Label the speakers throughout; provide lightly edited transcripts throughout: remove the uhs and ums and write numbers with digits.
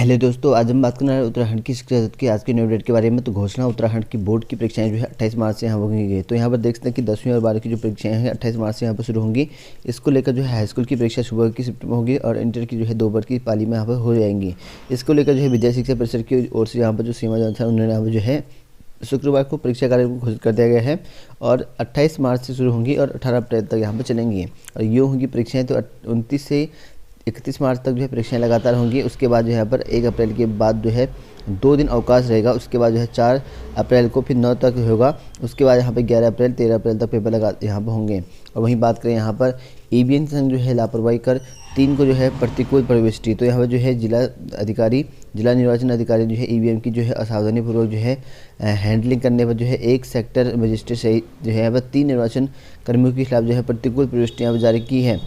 Speaker 1: Hello दोस्तों, आज हम बात करना है उत्तराखंड की शिक्षा नीति की आज की न्यू अपडेट के बारे में। तो घोषणा उत्तराखंड की बोर्ड की परीक्षाएं जो है 28 मार्च से यहाँ होंगी। तो यहाँ पर देख सकते हैं कि 10वीं और 12वीं की जो परीक्षाएं हैं 28 मार्च से यहाँ पर शुरू होंगी। इसको लेकर जो है हाई स्कूल की परीक्षा सुबह की शिफ्ट में होगी और इंटर की जो है 2 बार की पाली में यहाँ पर हो जाएंगी। इसको लेकर जो है विद्या शिक्षा परिषद की ओर से यहाँ पर जो सीमा जान था उन्होंने यहाँ पर जो है शुक्रवार को परीक्षा कार्यक्रम घोषित कर दिया गया है और 28 मार्च से शुरू होंगी और 18 अप्रैल तक यहाँ पर चलेंगी। और ये होंगी परीक्षाएं तो 29 से 31 मार्च तक जो है परीक्षाएं लगातार होंगी। उसके बाद जो है यहाँ पर 1 अप्रैल के बाद जो है 2 दिन अवकाश रहेगा। उसके बाद जो है 4 अप्रैल को फिर 9 तक होगा। उसके बाद यहाँ पर 11 अप्रैल 13 अप्रैल तक पेपर यहाँ पर होंगे। और वहीं बात करें यहाँ पर ईवीएम संघ जो है लापरवाही कर 3 को जो है प्रतिकूल प्रविष्टि। तो यहाँ पर जो है जिला निर्वाचन अधिकारी जो है ईवीएम की जो है असावधानीपूर्वक जो है हैंडलिंग करने पर जो है 1 सेक्टर मजिस्ट्रेट सहित जो है यहाँ पर 3 निर्वाचन कर्मियों के खिलाफ जो है प्रतिकूल प्रविष्टियाँ जारी की है।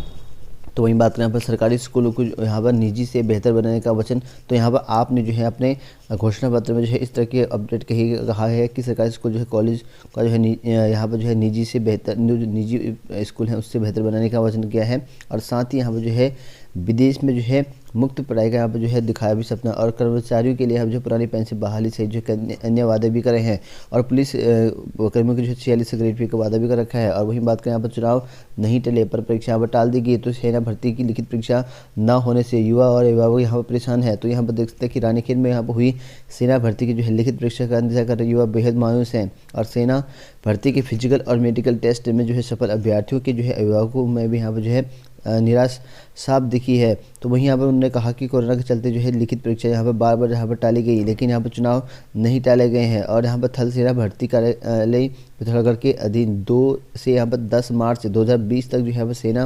Speaker 1: तो वहीं बात करें यहाँ पर सरकारी स्कूलों को यहाँ पर निजी से बेहतर बनाने का वचन। तो यहाँ पर आपने जो है अपने घोषणा पत्र में जो है इस तरह की अपडेट कहा है कि सरकारी स्कूल जो है कॉलेज का जो है यहाँ पर जो है निजी निजी स्कूल है उससे बेहतर बनाने का वचन किया है। और साथ ही यहाँ पर जो है विदेश में जो है मुक्त पढ़ाई का यहाँ पर जो है दिखाया भी सपना। और कर्मचारियों के लिए हम जो पुरानी पेंशन बहाली से जो अन्य वादे भी करे हैं। और पुलिस कर्मियों के जो 46 ग्रेड का वादा भी कर रखा है। और वहीं बात करें यहाँ पर चुनाव नहीं टले पर परीक्षा यहाँ पर टाल दी गई। तो सेना भर्ती की लिखित परीक्षा न होने से युवा और अभिभावक यहाँ पर परेशान है। तो यहाँ पर देख सकते हैं कि रानीखेत में यहाँ पर हुई सेना भर्ती की जो है लिखित परीक्षा का इंतजार कर रहे युवा बेहद मायूस हैं। और सेना भर्ती के फिजिकल और मेडिकल टेस्ट में जो है सफल अभ्यर्थियों के जो है अभिभावकों में भी यहाँ पर जो है निराश साफ दिखी है। तो वहीं यहाँ पर उन्होंने कहा कि कोरोना के चलते जो है लिखित परीक्षा यहाँ पर बार यहाँ पर टाली गई, लेकिन यहाँ पर चुनाव नहीं टाले गए हैं। और यहाँ पर थल सेना भर्ती कार्यालय पिथौरागढ़ के अधीन 2 से यहाँ पर 10 मार्च 2020 तक जो यहाँ पर सेना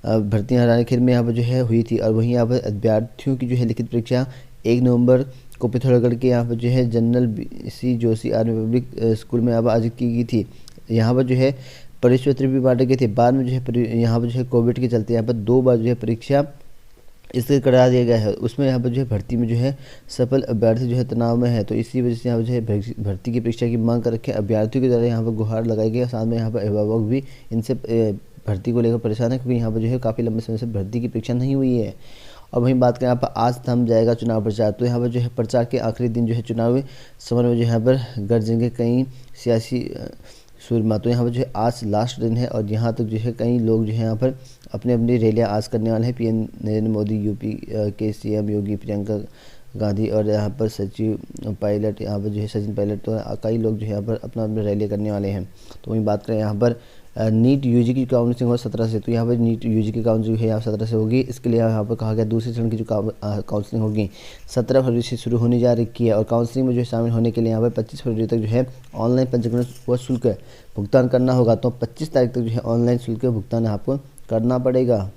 Speaker 1: भर्तियाँ रानीखेत में यहाँ पर जो है हुई थी। और वहीं यहाँ पर अभ्यर्थियों की जो है लिखित परीक्षा 1 नवंबर को पिथौरागढ़ के यहाँ पर जो है general BC Joshi army public school में यहाँ पर आयोजित की गई थी। यहाँ पर जो है प्रवेश पत्र भी बांटे गए थे। बाद में जो है यहाँ पर जो है कोविड के चलते यहाँ पर 2 बार जो है परीक्षा इसलिए करा दिया गया है। उसमें यहाँ पर जो है भर्ती में जो है सफल अभ्यर्थी जो है तनाव में है। तो इसी वजह से यहाँ पर जो है भर्ती की परीक्षा की मांग कर रखे अभ्यर्थियों के द्वारा यहाँ पर गुहार लगाई गई। साथ में यहाँ पर अभिभावक भी इनसे भर्ती को लेकर परेशान है, क्योंकि यहाँ पर जो है काफ़ी लंबे समय से भर्ती की परीक्षा नहीं हुई है। और वहीं बात करें यहाँ पर आज थम जाएगा चुनाव प्रचार। तो यहाँ पर जो है प्रचार के आखिरी दिन जो है चुनावी समर में जो यहाँ पर गरजेंगे कई सियासी सूरमा। तो यहाँ पर जो है आज लास्ट दिन है और यहाँ तक जो है कई लोग जो है यहाँ पर अपनी अपनी रैलियाँ आज करने वाले हैं। PM नरेंद्र मोदी, यूपी के CM योगी, प्रियंका गांधी और यहाँ पर सचिन पायलट तो कई लोग जो है यहाँ पर अपना रैली करने वाले हैं। तो वहीं बात करें यहाँ पर नीट UG की काउंसलिंग हो 17 से। तो यहाँ पर नीट UG की काउंसलिंग जो है यहाँ 17 से होगी। इसके लिए यहाँ पर कहा गया दूसरे चरण की जो काउंसलिंग होगी 17 फरवरी से शुरू होने जा रही है। और काउंसलिंग में जो शामिल होने के लिए यहाँ पर 25 फरवरी तक जो है ऑनलाइन पंजीकरण व शुल्क भुगतान करना होगा। तो 25 तारीख तक जो है ऑनलाइन शुल्क भुगतान आपको करना पड़ेगा।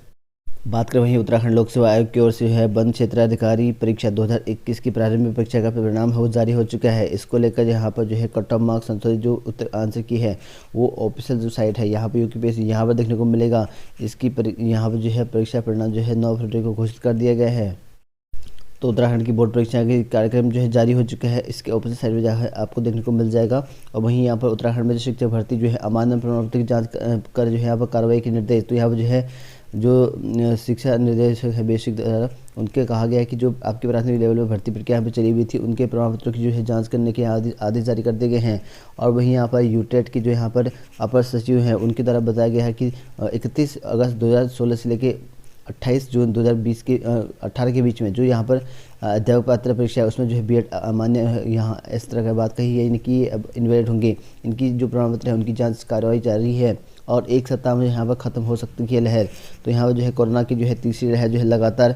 Speaker 1: बात करें वहीं उत्तराखंड लोक सेवा आयोग की ओर से है वन क्षेत्राधिकारी परीक्षा 2021 की प्रारंभिक परीक्षा का परिणाम जारी हो चुका है। इसको लेकर यहाँ पर जो है कट ऑफ मार्क्स संशोधित जो उत्तर आंसर की है वो ऑफिशियल जो साइट है यहाँ पर UPSC यहाँ पर देखने को मिलेगा। इसकी यहाँ पर जो है परीक्षा परिणाम जो है 9 फरवरी को घोषित कर दिया गया है। तो उत्तराखंड की बोर्ड परीक्षा के कार्यक्रम जो है जारी हो चुका है। इसके ऑपोजिट साइड में जाकर आपको देखने को मिल जाएगा। और वहीं यहाँ पर उत्तराखंड में जो शिक्षक भर्ती जो है अमानक प्रमाण पत्र की जाँच कर जो है यहाँ पर कार्रवाई के निर्देश। तो यहाँ पर जो है जो शिक्षा निर्देशक है बेसिक द्वारा उनके कहा गया है कि जो आपकी प्राथमिक लेवल में भर्ती प्रक्रिया यहाँ पर चली हुई थी उनके प्रमाण पत्रों की जो है जांच करने के आदेश जारी कर दिए गए हैं। और वहीं यहाँ पर यूटेट की जो यहाँ पर अपर सचिव हैं उनके द्वारा बताया गया है कि 31 अगस्त 2016 से लेकर 28 जून 2020 के 18 के बीच में जो यहाँ पर अध्यापक पात्र परीक्षा है उसमें जो है B.Ed अमान्य यहाँ इस तरह की बात कही है इनकी अब इनवैलिड होंगे। इनकी जो प्रमाण पत्र है उनकी जांच कार्रवाई जारी है और 1 सप्ताह में यहाँ पर ख़त्म हो सकती है लहर। तो यहाँ पर जो है कोरोना की जो है तीसरी लहर जो है लगातार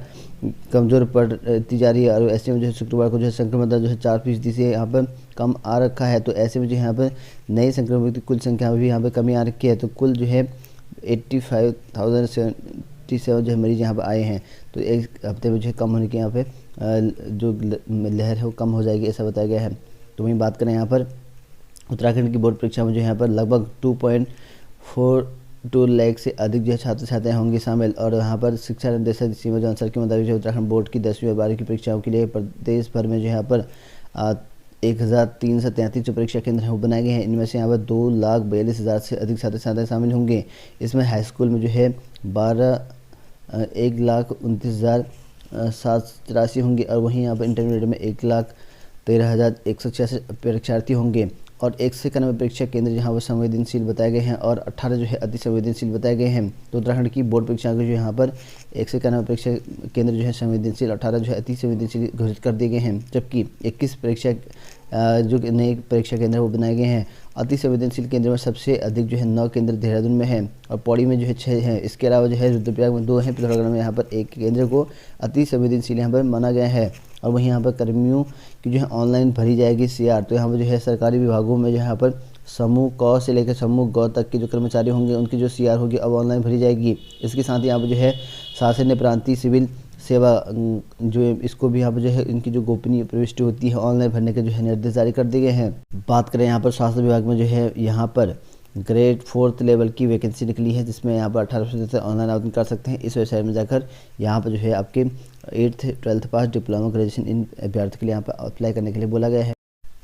Speaker 1: कमज़ोर पड़ती जा रही है। और ऐसे में जो है शुक्रवार को जो है संक्रमण दर जो है 4% से यहाँ पर कम आ रखा है। तो ऐसे में जो यहाँ पर नए संक्रमित की कुल संख्या में भी यहाँ पर कमी आ रखी है। तो कुल जो है 85,077 जो है मरीज यहाँ पर आए हैं। तो एक हफ्ते में जो है कम होने के यहाँ पे जो लहर है वो कम हो जाएगी ऐसा बताया गया है। तो वहीं बात करें यहाँ पर उत्तराखंड की बोर्ड परीक्षा में जो यहाँ पर लगभग 2.42 लाख से अधिक जो है छात्र छात्राएँ होंगे शामिल। और यहाँ पर शिक्षा निदेशक सीमा जान सर के मुताबिक जो उत्तराखंड बोर्ड की 10वीं और 12वीं की परीक्षाओं के लिए प्रदेश भर में जो यहाँ पर 1333 जो परीक्षा केंद्र हैं वो बनाए गए हैं। इनमें से यहाँ पर 2,42,000 से अधिक छात्र छात्राएँ शामिल होंगे। इसमें हाई स्कूल में जो है 1,29,000 783 होंगे और वहीं यहाँ पर इंटरमीडिएट में 1,13,166 परीक्षार्थी होंगे और 191 परीक्षा केंद्र जहाँ पर संवेदनशील बताए गए हैं और 18 जो है अति संवेदनशील बताए गए हैं। तो उत्तराखंड की बोर्ड परीक्षा को जो यहाँ पर 191 परीक्षा केंद्र जो है संवेदनशील, 18 जो है अति संवेदनशील घोषित कर दिए गए हैं, जबकि 21 परीक्षा जो नए परीक्षा केंद्र वो बनाए गए हैं। अति संवेदनशील केंद्र में सबसे अधिक जो है 9 केंद्र देहरादून में है और पौड़ी में जो है 6 हैं। इसके अलावा जो है रुद्रप्रयाग में 2 हैं, पिथौरागढ़ में यहाँ पर 1 केंद्र को अति संवेदनशील यहाँ पर माना गया है। और वहीं यहाँ पर कर्मियों की जो है ऑनलाइन भरी जाएगी CR। तो यहाँ पर जो है सरकारी विभागों में जो यहाँ पर समूह क से लेकर समूह ग तक के जो कर्मचारी होंगे उनकी जो CR होगी अब ऑनलाइन भरी जाएगी। इसके साथ ही यहाँ पर जो है शासकीय प्रांतीय सिविल सेवा जो है इसको भी यहाँ पर जो है इनकी जो गोपनीय प्रविष्टि होती है ऑनलाइन भरने के जो है निर्देश जारी कर दिए गए हैं। बात करें यहाँ पर स्वास्थ्य विभाग में जो है यहाँ पर ग्रेड 4th लेवल की वैकेंसी निकली है, जिसमें यहाँ पर 18 से ऑनलाइन आवेदन कर सकते हैं। इस वेबसाइट में जाकर यहाँ पर जो है आपके 8th 12th pass diploma graduation in अभ्यर्थी के लिए यहाँ पर अप्लाई करने के लिए बोला गया है।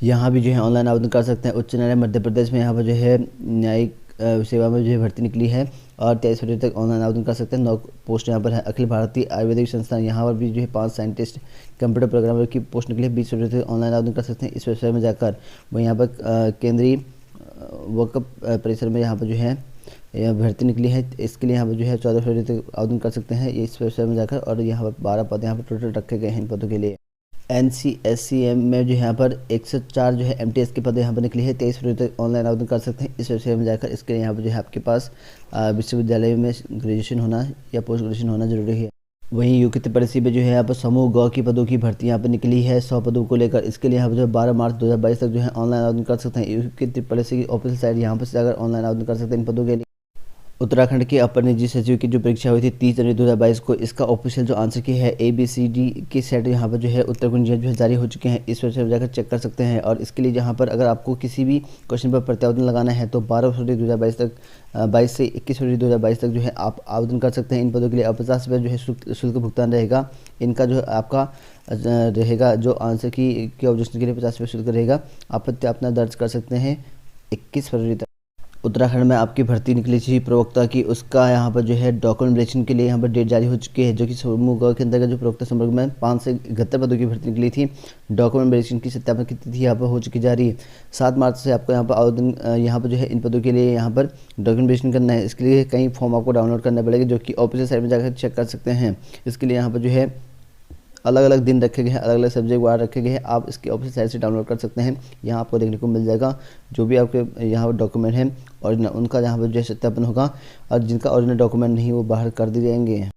Speaker 1: यहाँ भी जो है ऑनलाइन आवेदन कर सकते हैं। उच्च न्यायालय मध्य प्रदेश में यहाँ पर जो है न्यायिक सेवा में जो है भर्ती निकली है और 23 फरवरी तक ऑनलाइन आवेदन कर सकते हैं। 9 पोस्ट यहाँ पर है। अखिल भारतीय आयुर्वेदिक संस्थान यहाँ पर भी जो है 5 साइंटिस्ट कंप्यूटर प्रोग्रामर की पोस्ट निकली है। 20 फरवरी तक ऑनलाइन आवेदन कर सकते हैं इस वेबसाइट में जाकर। वह यहाँ पर केंद्रीय वक्फ परिसर में यहाँ पर जो है यह भर्ती निकली है। इसके लिए यहाँ पर जो है 14 फरवरी तक आवेदन कर सकते हैं इस वेबसाइट में जाकर और यहाँ पर 12 पद यहाँ पर टोटल रखे गए हैं इन पदों के लिए। NCSCM में जो यहाँ पर 104 जो है MTS के पद यहाँ पर निकली है। 23 फरवरी तक ऑनलाइन आवेदन कर सकते हैं इस वेबसाइट में जाकर। इसके लिए यहाँ पर जो है आपके पास विश्वविद्यालय में ग्रेजुएशन होना या पोस्ट ग्रेजुएशन होना जरूरी है। वहीं योग्यता परीक्षा में जो है यहाँ पर समूह ग की पदों की भर्ती यहाँ पर निकली है 100 पदों को लेकर। इसके लिए यहाँ पर जो 12 मार्च 2022 तक जो है ऑनलाइन आवेदन कर सकते हैं। योग्यता परीक्षा की ऑफिशियल साइट यहाँ पर जाकर ऑनलाइन आवेदन कर सकते हैं इन पदों के लिए। उत्तराखंड के अपर निजी सचिव की जो परीक्षा हुई थी 30 जनवरी 2022 को, इसका ऑफिशियल जो आंसर की है ABCD के सेट यहाँ पर जो है उत्तराखंड जो है जारी हो चुके हैं। इस वेबसाइट पर जाकर चेक कर सकते हैं और इसके लिए जहाँ पर अगर आपको किसी भी क्वेश्चन पर प्रत्यावर्तन लगाना है तो 12 फरवरी 2022 तक 22 से 21 फरवरी 2022 तक जो है आप आवेदन कर सकते हैं इन पदों के लिए। और 50 रुपये जो है शुल्क भुगतान रहेगा इनका जो आपका रहेगा। जो आंसर की ऑब्जेक्शन के लिए 50 रुपये शुल्क रहेगा। आपत्ति अपना दर्ज कर सकते हैं 21 फरवरी तक। उत्तराखंड में आपकी भर्ती निकली थी प्रवक्ता की, उसका यहाँ पर जो है डॉक्यूमेंट वेरिफिकेशन के लिए यहाँ पर डेट जारी हो चुकी है, जो कि समूह ग के अंतर्गत जो प्रवक्ता संवर्ग में 5 से 71 पदों की भर्ती निकली थी। डॉक्यूमेंट वेरिफिकेशन की सत्यापन की तिथि यहाँ पर हो चुकी जारी। 7 मार्च से आपको यहाँ पर आवेदन यहाँ पर जो है इन पदों के लिए यहाँ पर डॉक्यूमेंट वेरिफिकेशन करना है। इसके लिए कई फॉर्म आपको डाउनलोड करना पड़ेगा, जो कि ऑफिशियल साइट में जाकर चेक कर सकते हैं। इसके लिए यहाँ पर जो है अलग अलग दिन रखे गए हैं, अलग अलग सब्जेक्ट वार रखे गए हैं। आप इसकी ऑफिशियल साइट से डाउनलोड कर सकते हैं। यहाँ आपको देखने को मिल जाएगा जो भी आपके यहाँ पर डॉक्यूमेंट हैं ओरिजिनल, उनका यहाँ पर जो है सत्यापन होगा और जिनका ओरिजिनल डॉक्यूमेंट नहीं वो बाहर कर दिए जाएंगे।